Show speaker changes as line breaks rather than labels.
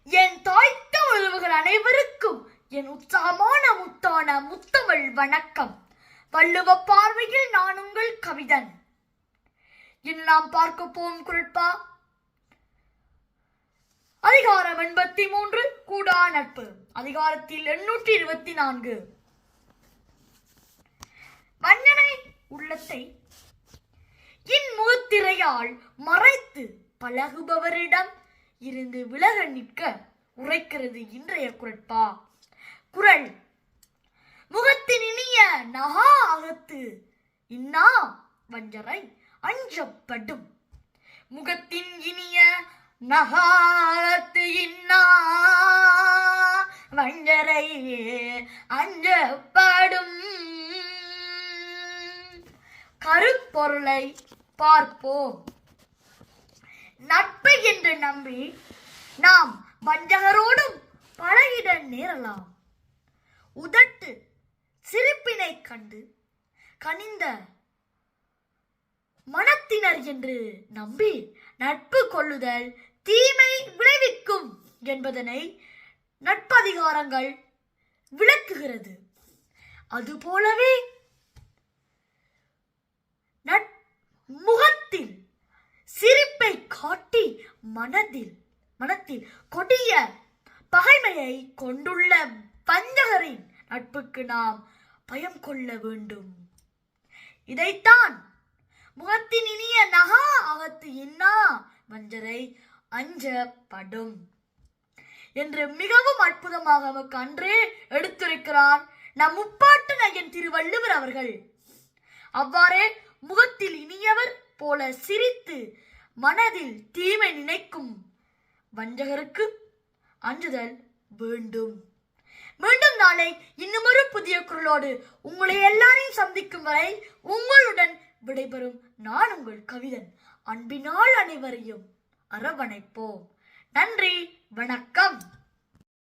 என் தாய்த்த உறவுகள் அனைவருக்கும் என் உற்சாகமான முத்தான முத்தமிழ் வணக்கம். வள்ளுவ பார்வையில் நான் உங்கள் கவிதன். இன்று நாம் பார்க்க போகும் குறட்பா அதிகாரம் 83 கூடா நட்பு. அதிகாரத்தில் 824. வஞ்சனை உள்ளத்தை இன்முகத்திரையால் மறைத்து பழகுபவரிடம் இருந்து விலக நிற்க உரைக்கிறது இன்றைய குறட்பா. குறள்: முகத்தின் இனிய நகா அகத்து இன்னா வஞ்சரை அஞ்சப்படும். முகத்தின் இனிய நகாத்து இன்னா வஞ்சரை அஞ்சப்படும். கருப்பொருளை பார்ப்போம். நட்பு என்று நம்பி நாம் வஞ்சகரோடும் பழகிட நேரலாம். உதட்டு சிரிப்பினை கண்டு கனிந்த மனத்தினர் என்று நம்பி நட்பு கொள்ளுதல் தீமை விளைவிக்கும் என்பதனை நட்பதிகாரங்கள் விளக்குகிறது. அதுபோலவே முகத்தில் சிரிப்பை காட்டி மனத்தில் கொடிய பகைமையை கொண்டுள்ள வஞ்சகரின் நட்புக்கு நாம் பயம் கொள்ள வேண்டும். இதைத்தான் முகத்தின் இனிய நகா அகத்து இன்னா வஞ்சரை அஞ்சப்படும் என்று மிகவும் அற்புதமாக நமக்கு அன்றே எடுத்துரைக்கிறார் நம் முப்பாட்டு நயன் திருவள்ளுவர் அவர்கள். அவ்வாறே முகத்தில் இனியவர் போல சிரித்து மனதில் தீமை நினைக்கும் வஞ்சகருக்கு அஞ்சுதல் வேண்டும். மீண்டும் நாளை இன்னுமொரு புதிய குரலோடு உங்களை எல்லாரையும் சந்திக்கும் வரை உங்களுடன் விடைபெறும் நான் உங்கள் கவிதன். அன்பினால் அனைவரையும் அரவணைப்போம். நன்றி, வணக்கம்.